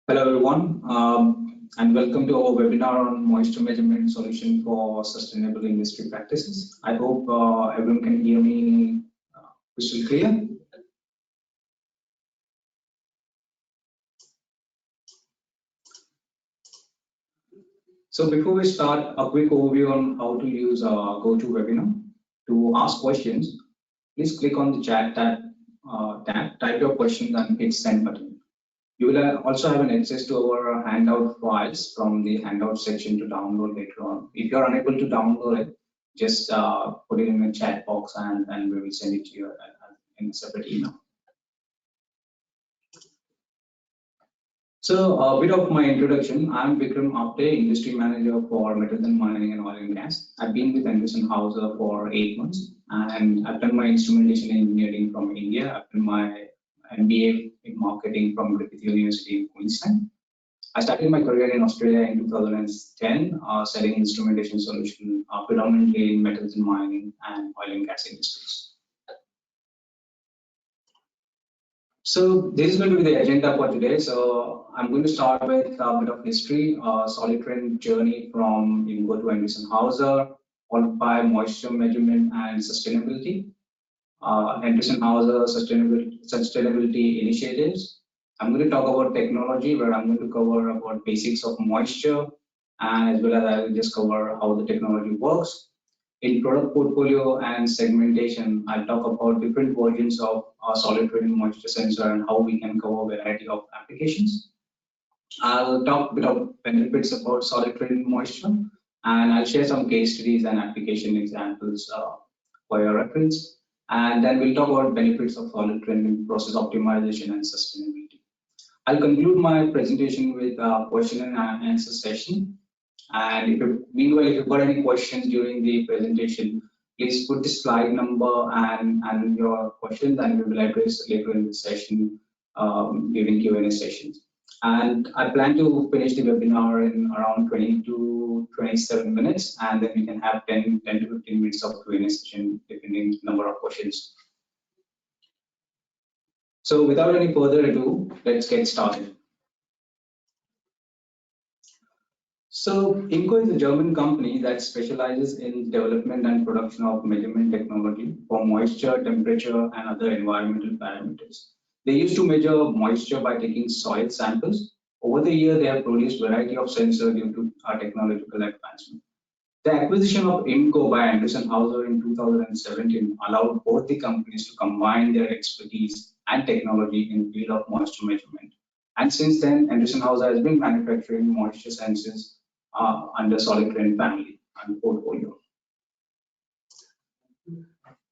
Hello everyone, and welcome to our webinar on moisture measurement solution for sustainable industry practices. I hope everyone can hear me crystal clear. So before we start, a quick overview on how to use GoToWebinar. To ask questions, please click on the chat tab, type your questions and hit send button. You will also have an access to our handout files from the handout section to download later on. If you're unable to download it, just put it in the chat box and we will send it to you in a separate email. So a bit of my introduction. I'm Vikram Apte, Industry Manager for Metals and Mining and Oil and Gas. I've been with Endress+Hauser for 8 months, and I've done my instrumentation engineering from India. I've done my MBA in marketing from Griffith University in Queensland. I started my career in Australia in 2010, selling instrumentation solutions predominantly in metals and mining and oil and gas industries. So this is going to be the agenda for today. So I'm going to start with a bit of history, solid trend journey from IMCO to Endress+Hauser, followed by moisture measurement and sustainability. Endress+Hauser sustainability initiatives. I'm going to talk about technology, where I'm going to cover about basics of moisture, and as well as I will just cover how the technology works. In product portfolio and segmentation, I'll talk about different versions of our solid trend moisture sensor and how we can cover a variety of applications. I'll talk a bit of benefits about solid trend moisture, and I'll share some case studies and application examples for your reference. And then we'll talk about benefits of solid trend in process optimization and sustainability. I'll conclude my presentation with a question and answer session. And meanwhile, if you've got any questions during the presentation, please put the slide number and your questions, and we will address later in the session during Q&A sessions. And I plan to finish the webinar in around 20 to 27 minutes, and then we can have 10 to 15 minutes of Q&A session, depending on the number of questions. So without any further ado, let's get started. So IMCO is a German company that specializes in development and production of measurement technology for moisture, temperature, and other environmental parameters. They used to measure moisture by taking soil samples. Over the year, they have produced a variety of sensors due to our technological advancement. The acquisition of IMCO by Endress+Hauser in 2017 allowed both the companies to combine their expertise and technology in the field of moisture measurement. And since then, Endress+Hauser has been manufacturing moisture sensors under solid trend family and portfolio.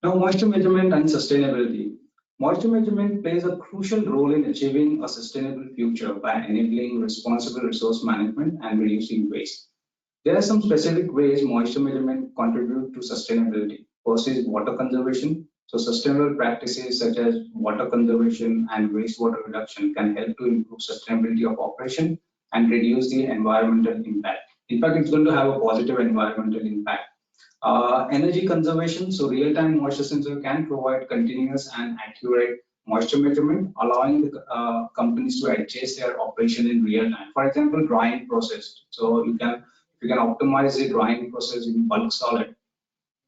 Now, moisture measurement and sustainability. Moisture measurement plays a crucial role in achieving a sustainable future by enabling responsible resource management and reducing waste. There are some specific ways moisture measurement contribute to sustainability. First is water conservation. So sustainable practices such as water conservation and wastewater reduction can help to improve sustainability of operation and reduce the environmental impact. In fact, it's going to have a positive environmental impact. Energy conservation, so real-time moisture sensor can provide continuous and accurate moisture measurement, allowing the companies to adjust their operation in real time. For example, drying process. So you can optimize the drying process in bulk solid,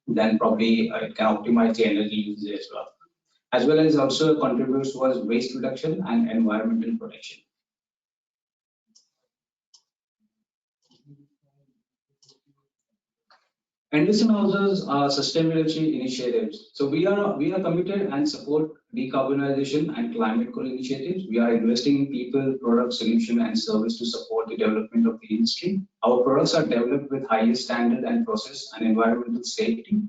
then probably it can optimize the energy usage as well as also contributes towards waste reduction and environmental protection. Endress+Hauser's sustainability initiatives. So we are committed and support decarbonization and climate goal initiatives. We are investing in people, product, solution, and service to support the development of the industry. Our products are developed with highest standard and process and environmental safety.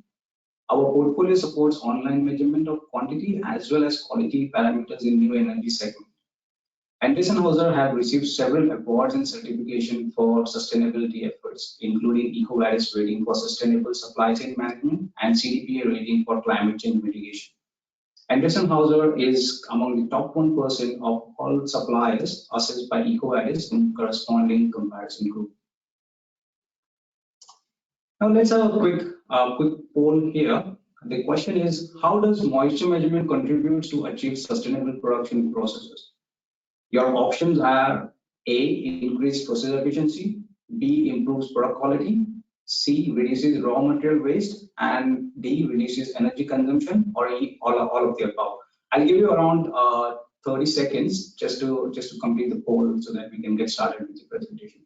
Our portfolio supports online measurement of quantity as well as quality parameters in new energy segment. Endress+Hauser have received several awards and certification for sustainability efforts, including EcoVadis rating for sustainable supply chain management and CDPA rating for climate change mitigation. Endress+Hauser is among the top 1% of all suppliers assessed by EcoVadis in corresponding comparison group. Now let's have a quick poll here. The question is, how does moisture measurement contribute to achieve sustainable production processes? Your options are A, increase process efficiency, B, improves product quality, C, reduces raw material waste, and D, reduces energy consumption, or E, all of the above. I'll give you around 30 seconds just to complete the poll so that we can get started with the presentation.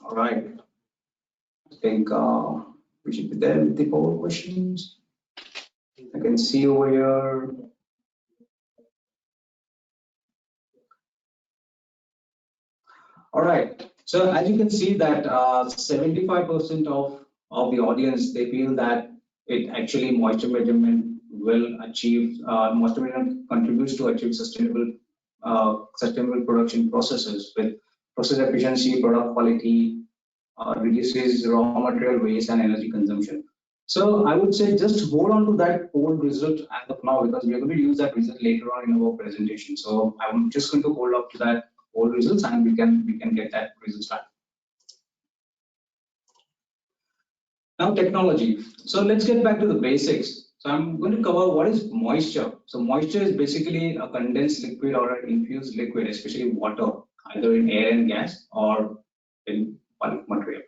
All right. I think we should be there with the poll questions. I can see over here. All right. So as you can see that 75% of the audience, they feel that it actually moisture measurement will achieve, moisture measurement contributes to achieve sustainable production processes with process efficiency, product quality, reduces raw material waste and energy consumption. So I would say just hold on to that poll result as of now because we are going to use that result later on in our presentation. So I'm just going to hold up to that poll results and we can get that result started. Now technology. So let's get back to the basics. So I'm going to cover what is moisture. So moisture is basically a condensed liquid or an infused liquid, especially water, either in air and gas or in bulk material.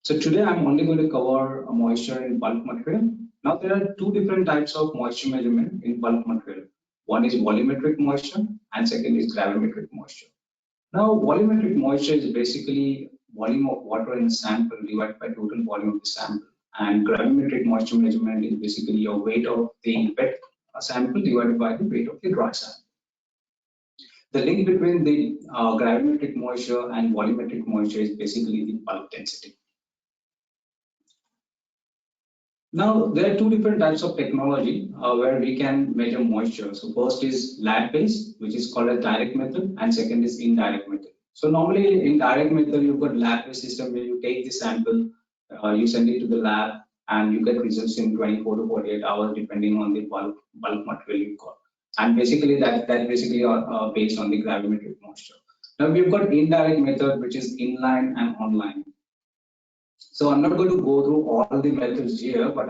So today I'm only going to cover moisture in bulk material. Now there are two different types of moisture measurement in bulk material. One is volumetric moisture and second is gravimetric moisture. Now volumetric moisture is basically volume of water in a sample divided by total volume of the sample. And gravimetric moisture measurement is basically your weight of the wet sample divided by the weight of the dry sample. The link between the gravimetric moisture and volumetric moisture is basically the bulk density. Now, there are two different types of technology where we can measure moisture. So first is lab-based, which is called a direct method, and second is indirect method. So normally in direct method, you've got lab-based system where you take the sample, you send it to the lab, and you get results in 24 to 48 hours, depending on the bulk material you've got. And basically that basically are based on the gravimetric moisture. Now we've got indirect method, which is inline and online. So I'm not going to go through all the methods here, but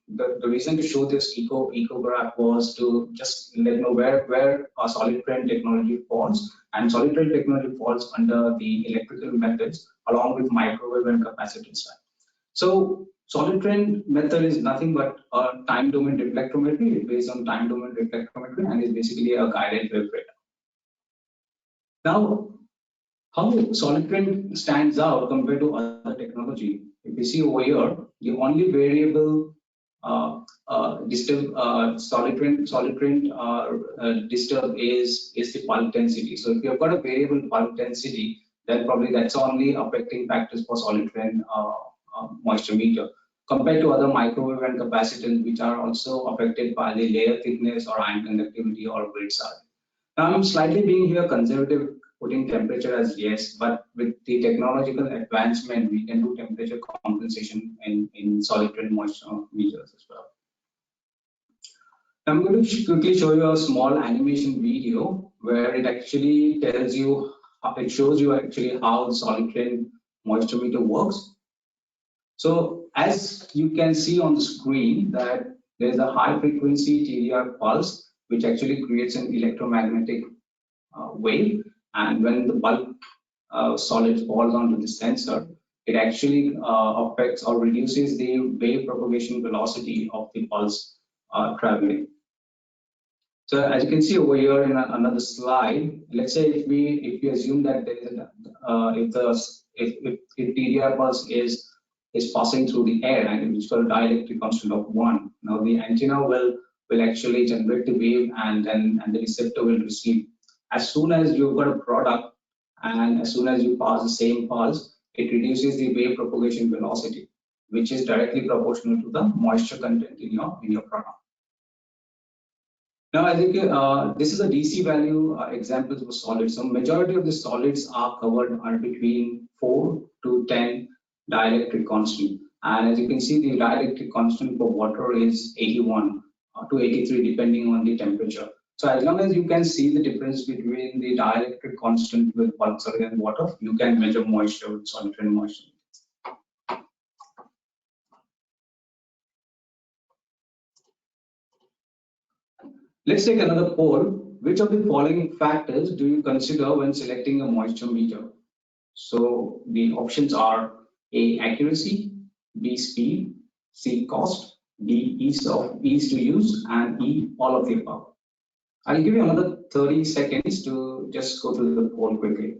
the reason to show this eco graph was to just let know where solid trend technology falls, and solid trend technology falls under the electrical methods along with microwave and capacitance time. So solid trend method is nothing but a time domain reflectometry. It's based on time domain reflectometry and is basically a guided wave radar. Now, how solid trend stands out compared to other technology? If you see over here, the only variable solid trend disturb is the bulk density. So if you've got a variable bulk density, then probably that's only affecting factors for solid trend moisture meter compared to other microwave and capacitance, which are also affected by the layer thickness or ion conductivity or grid size. Now I'm slightly being here conservative, putting temperature as yes, but with the technological advancement, we can do temperature compensation in solid trend moisture meters as well. I'm going to quickly show you a small animation video where it actually tells you, it shows you actually how the solid trend moisture meter works. So as you can see on the screen that there's a high frequency TDR pulse, which actually creates an electromagnetic wave. And when the bulk solid falls onto the sensor, it actually affects or reduces the wave propagation velocity of the pulse traveling. So as you can see over here in another slide, let's say if we assume that there is if TDR pulse is passing through the air and it's got a dielectric constant of 1, now the antenna will will actually generate the wave, and the receptor will receive. As soon as you've got a product, and as soon as you pass the same pulse, it reduces the wave propagation velocity, which is directly proportional to the moisture content in your product. Now, I think this is a DC value examples for solids. So majority of the solids are covered between 4 to 10 dielectric constant. And as you can see, the dielectric constant for water is 81 to 83, depending on the temperature. So as long as you can see the difference between the dielectric constant with bulk solid and water, you can measure moisture with solitary moisture. Let's take another poll. Which of the following factors do you consider when selecting a moisture meter? So the options are A, accuracy, B, speed, C, cost, D, ease to use, and E, all of the above. I'll give you another 30 seconds to just go through the poll quickly.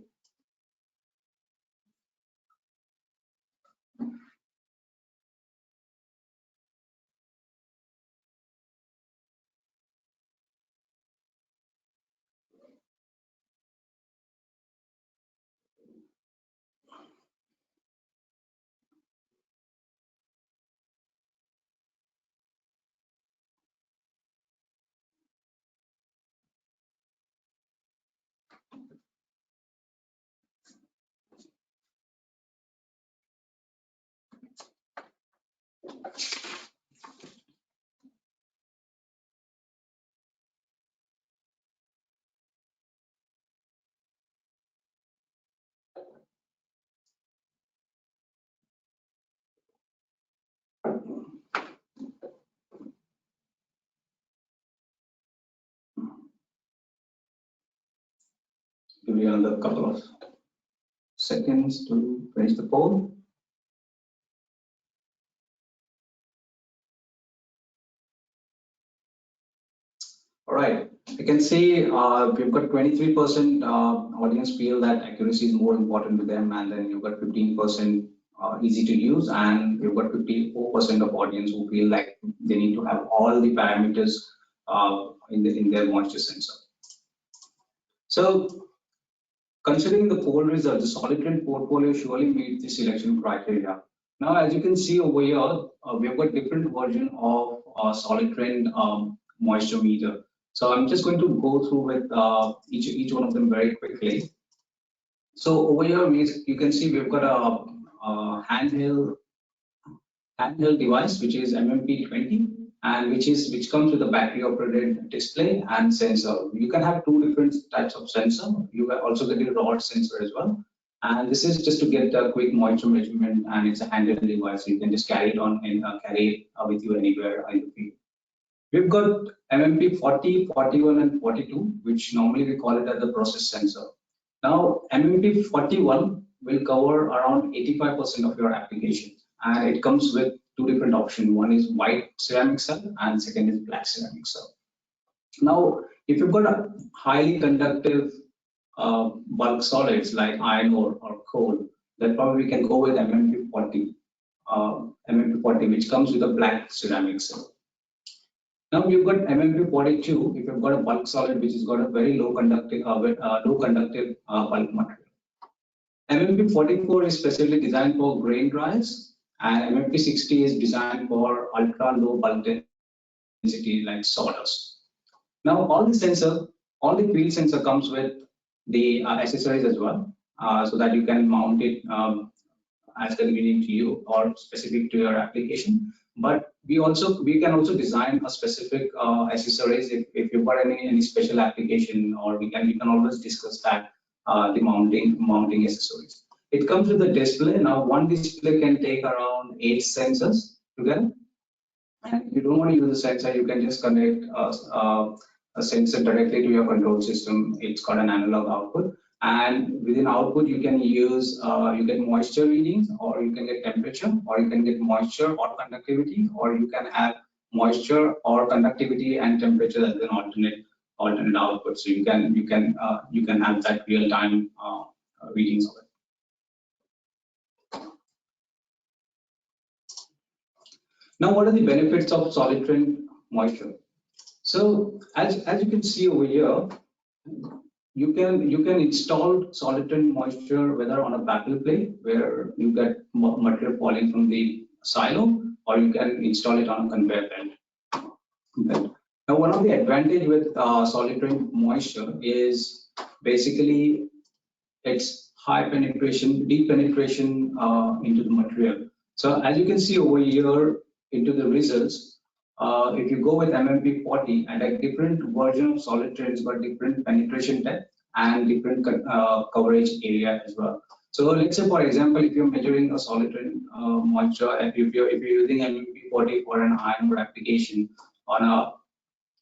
Give you another couple of seconds to finish the poll. All right, you can see we've got 23% audience feel that accuracy is more important to them, and then you've got 15% easy to use, and you've got 54% of audience who feel like they need to have all the parameters in their moisture sensor. So, considering the poll results, the solid trend portfolio surely meets the selection criteria. Now, as you can see over here, we've got different version of solid trend moisture meter. So I'm just going to go through with each one of them very quickly. So over here, you can see we've got a handheld device, which is MMP20, and which comes with a battery operated display and sensor. You can have two different types of sensor. You can also get a rod sensor as well. And this is just to get a quick moisture measurement, and it's a handheld device. You can just carry it on and carry it with you anywhere in the field. We've got MMP 40, 41, and 42, which normally we call it as the process sensor. Now, MMP 41 will cover around 85% of your application, and it comes with two different options. One is white ceramic cell, and second is black ceramic cell. Now, if you've got a highly conductive bulk solids like iron ore or coal, then probably we can go with MMP 40, which comes with a black ceramic cell. Now you've got MMP 42 if you've got a bulk solid which has got a very low conductive bulk material. MMP 44 is specifically designed for grain dryers, and MMP 60 is designed for ultra low bulk density like sawdust. Now all the field sensor comes with the accessories as well, so that you can mount it as convenient to you or specific to your application. But we can also design a specific accessories if you've got any special application, or we can always discuss that the mounting accessories. It comes with a display. Now one display can take around 8 sensors together. And if you don't want to use a sensor, you can just connect a sensor directly to your control system. It's got an analog output, and within output you can use you get moisture readings, or you can get temperature, or you can get moisture or conductivity, or you can have moisture or conductivity and temperature as an alternate output. So you can have that real time readings of it. Now, what are the benefits of solid trend moisture? So as you can see over here, you can install solid moisture whether on a battle plate where you get material falling from the silo, or you can install it on a conveyor belt. Now, one of the advantage with solid moisture is basically its high penetration, deep penetration into the material. So as you can see over here into the results, if you go with MMP40 and a different version of solid trains got different penetration depth and different coverage area as well. So let's say, for example, if you're measuring a solid train moisture, if you're using MMP40 for an iron ore application on a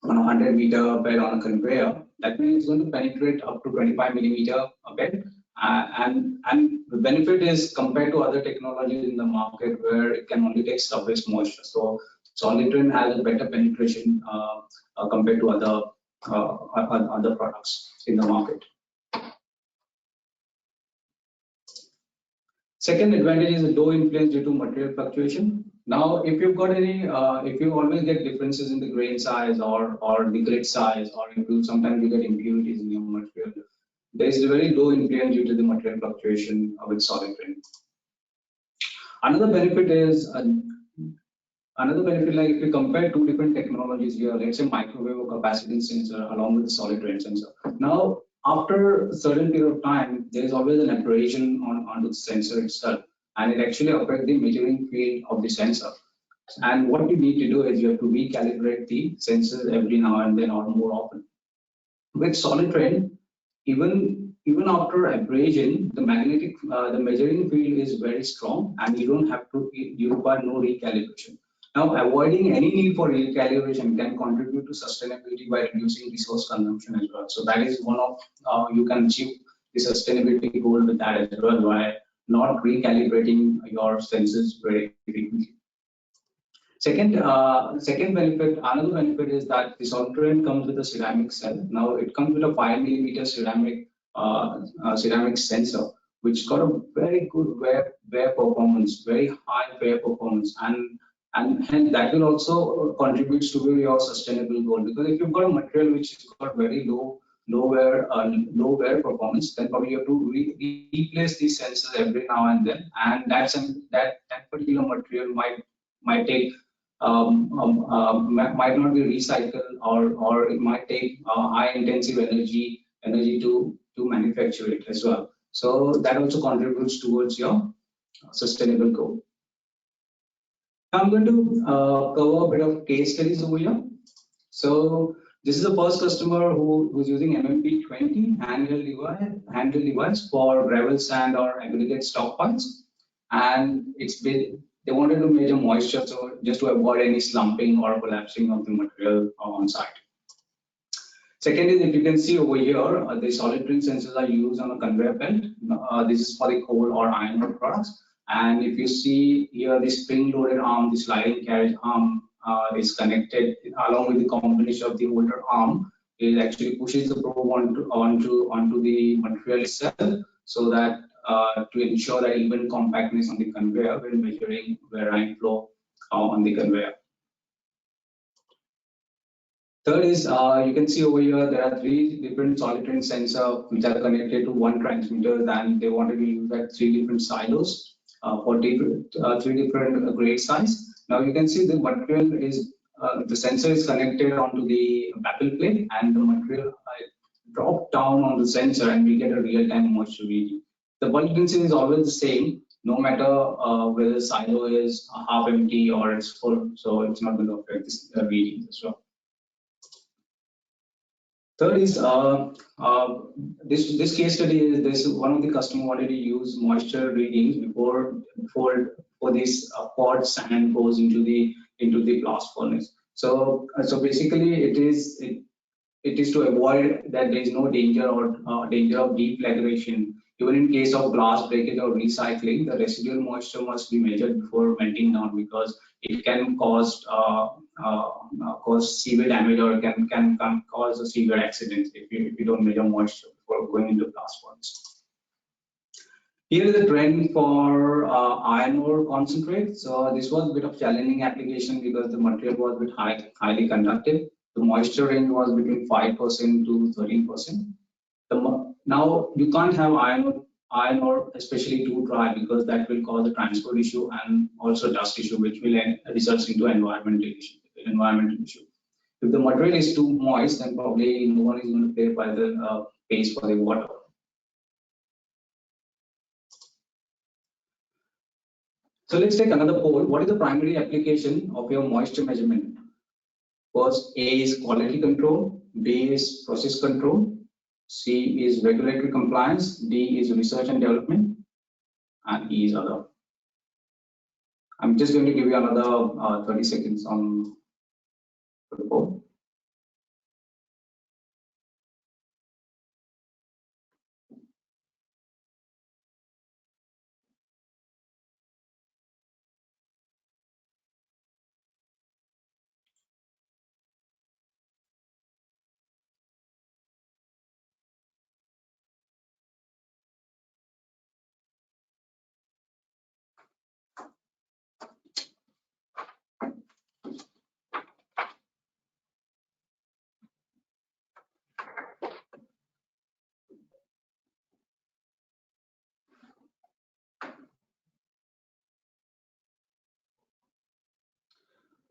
100-meter bed on a conveyor, that means it's going to penetrate up to 25 millimeter a bed. And the benefit is compared to other technologies in the market where it can only take surface moisture. So Solitrin has a better penetration compared to other products in the market. Second advantage is low influence due to material fluctuation. Now, if you've got any, if you always get differences in the grain size or the grit size, or sometimes you get impurities in your material, there is a very low influence due to the material fluctuation with solid grain. Another benefit is like if you compare two different technologies here, let's say microwave or capacitance sensor along with the solid grain sensor. Now, after a certain period of time, there is always an aberration onto the sensor itself, and it actually affects the measuring field of the sensor. And what you need to do is you have to recalibrate the sensors every now and then or more often. With solid train, even after abrasion, the measuring field is very strong, and you require no recalibration. Now, avoiding any need for recalibration can contribute to sustainability by reducing resource consumption as well. So that is one of you can achieve the sustainability goal with that as well by not recalibrating your sensors very frequently. Second benefit, another benefit is that the solid comes with a ceramic cell. Now it comes with a 5 millimeter ceramic sensor, which got a very good wear performance, very high wear performance, and hence that will also contribute to your sustainable goal. Because if you've got a material which has got very low wear performance, then probably you have to replace these sensors every now and then, and that particular material might take might not be recycled, or it might take high intensive energy to manufacture it as well. So that also contributes towards your sustainable goal. Now I'm going to cover a bit of case studies over here. So this is the first customer who's using MMP20 handheld device for gravel, sand, or aggregate stockpiles, and they wanted to measure moisture, so just to avoid any slumping or collapsing of the material on site. Second is, if you can see over here, the solid train sensors are used on a conveyor belt. This is for the coal or iron ore products. And if you see here, the spring-loaded arm, the sliding carriage arm is connected along with the combination of the holder arm. It actually pushes the probe onto the material itself, so that to ensure that even compactness on the conveyor when measuring wear and flow on the conveyor. Third is, you can see over here, there are 3 different solid train sensors which are connected to one transmitter, and they wanted to use that 3 different silos for 3 different grade size. Now you can see the material is, the sensor is connected onto the baffle plate, and the material drop down on the sensor, and we get a real-time moisture reading. The bulk density is always the same, no matter whether the silo is half empty or it's full, so it's not going to affect this reading as well. Third is this case study is this one of the customer wanted to use moisture readings before this poured sand goes into the blast furnace. So basically it is to avoid that there is no danger or danger of deflagration. Even in case of glass breakage or recycling, the residual moisture must be measured before melting down, because it can cause severe damage, or can cause a severe accident if you don't measure moisture before going into blast furnace. Here is the trend for iron ore concentrate. So this was a bit of challenging application because the material was a bit highly conductive. The moisture range was between 5% to 13%. Now you can't have iron ore especially too dry, because that will cause a transport issue and also dust issue, which will result into environmental issue. If the material is too moist, then probably no one is going to pay by the pays for the water. So let's take another poll. What is the primary application of your moisture measurement? First, A is quality control, B is process control, C is regulatory compliance, D is research and development, and E is other. I'm just going to give you another 30 seconds on the poll.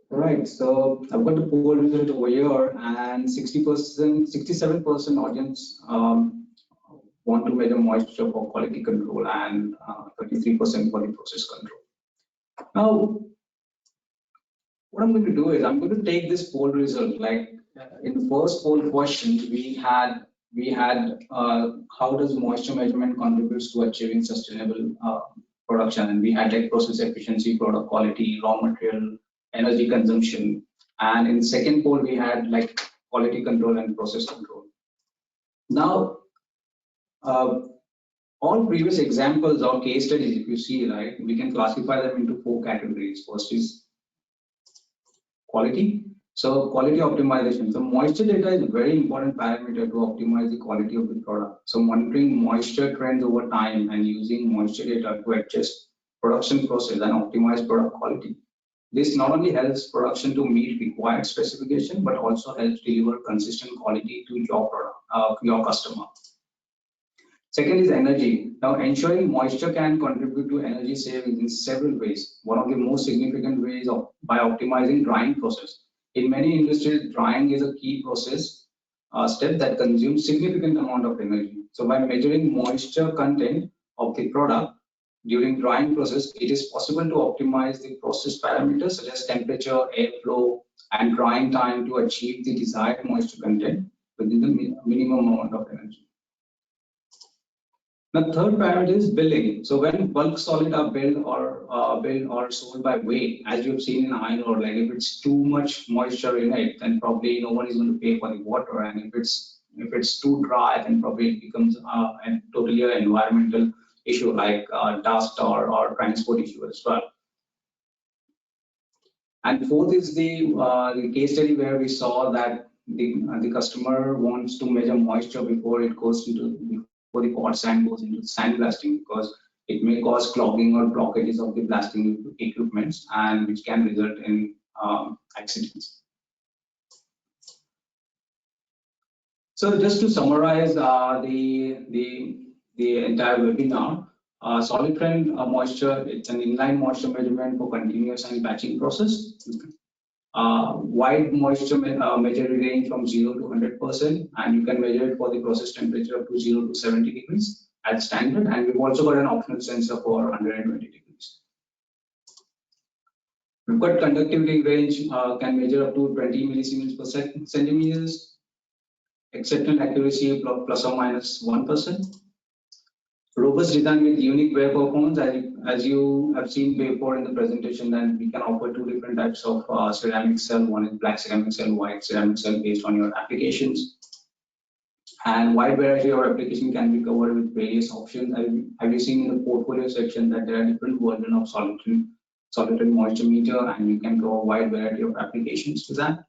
Right, so I've got the poll result over here, and 60%, 67% audience want to measure moisture for quality control, and 33% for the process control. Now, what I'm going to do is I'm going to take this poll result. Like in the first poll question, we had how does moisture measurement contributes to achieving sustainable production, and we had like process efficiency, product quality, raw material, energy consumption, and in the second poll we had like quality control and process control. Now, all previous examples or case studies, if you see, right, we can classify them into 4 categories. First is quality. So quality optimization. So moisture data is a very important parameter to optimize the quality of the product. So monitoring moisture trends over time and using moisture data to adjust production process and optimize product quality. This not only helps production to meet required specification, but also helps deliver consistent quality to your product, your customer. Second is energy. Now, ensuring moisture can contribute to energy savings in several ways. One of the most significant ways of by optimizing drying process. In many industries, drying is a key process step that consumes significant amount of energy. So by measuring moisture content of the product during drying process, it is possible to optimize the process parameters such as temperature, airflow, and drying time to achieve the desired moisture content within the minimum amount of energy. The third parameter is billing. So when bulk solid are billed or sold by weight, as you've seen in iron ore, like if it's too much moisture in it, then probably no one is going to pay for the water, and if it's too dry, then probably it becomes totally an environmental issue like dust or transport issue as well. And fourth is the case study where we saw that the customer wants to measure moisture before it goes into the pot sand goes into sandblasting, because it may cause clogging or blockages of the blasting equipments, and which can result in accidents. So just to summarize the entire webinar, solid trend moisture, it's an inline moisture measurement for continuous and batching process. Wide moisture measuring range from 0 to 100%, and you can measure it for the process temperature up to 0 to 70 degrees as standard, and we've also got an optional sensor for 120 degrees. We've got conductivity range, can measure up to 20 millisiemens per centimeters, exceptional accuracy plus or minus 1%. Robust design with unique wear performance, as you have seen before in the presentation, that we can offer 2 different types of ceramic cell. One is black ceramic cell, white ceramic cell, based on your applications. And wide variety of application can be covered with various options. Have you seen in the portfolio section that there are different versions of solid trend moisture meter, and you can go a wide variety of applications to that.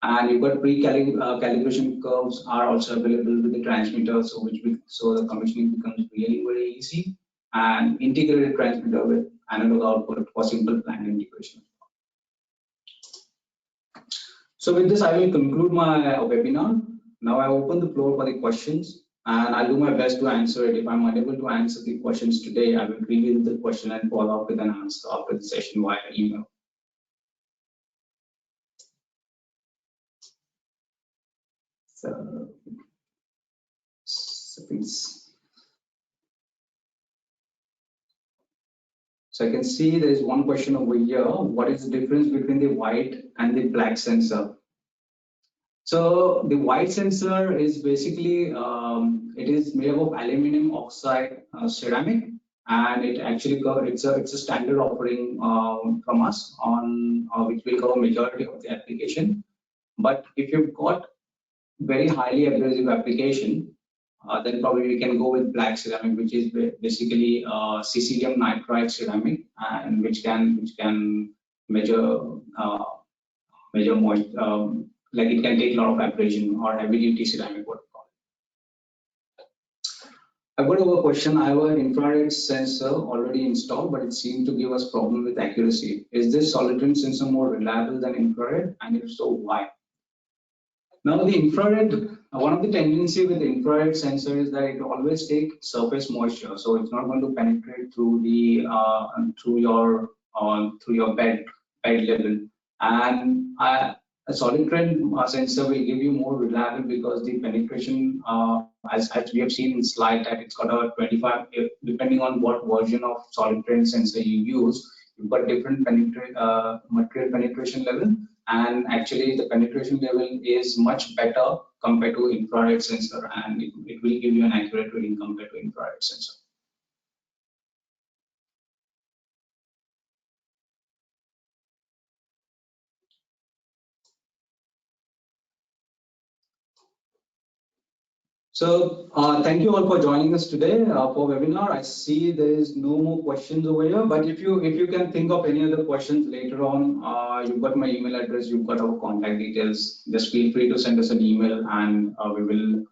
And you've got calibration curves are also available with the transmitter, so the commissioning becomes really very easy, and integrated transmitter with analog output for simple plant integration. So with this, I will conclude my webinar. Now I open the floor for the questions, and I'll do my best to answer it. If I'm unable to answer the questions today, I will review the question and follow up with an answer after the session via email. So please. So I can see there is one question over here. What is the difference between the white and the black sensor? So the white sensor is basically it is made up of aluminum oxide ceramic, and it actually it's a standard offering from us on which will cover majority of the application. But if you've got very highly abrasive application, then probably we can go with black ceramic, which is basically cesium nitride ceramic, and which can measure measure moisture. Like it can take a lot of abrasion, or heavy duty ceramic, what we call it. I've got a question. I have an infrared sensor already installed, but it seemed to give us problem with accuracy. Is this solid trim sensor more reliable than infrared, and if so, why? Now the infrared, one of the tendency with the infrared sensor is that it always takes surface moisture, so it's not going to penetrate through the through your bed level. And a solid trend sensor will give you more reliable because the penetration, as we have seen in slide, that it's got a 25, depending on what version of solid trend sensor you use, you've got different material penetration level, and actually the penetration level is much better compared to infrared sensor, and it will give you an accurate reading compared to infrared sensor. So thank you all for joining us today for webinar. I see there is no more questions over here, but if you can think of any other questions later on, you've got my email address, you've got our contact details. Just feel free to send us an email, and we will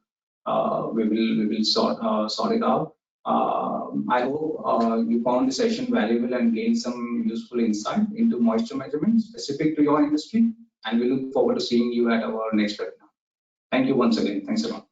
sort it out. I hope you found the session valuable and gained some useful insight into moisture measurement specific to your industry, and we look forward to seeing you at our next webinar. Thank you once again. Thanks a lot.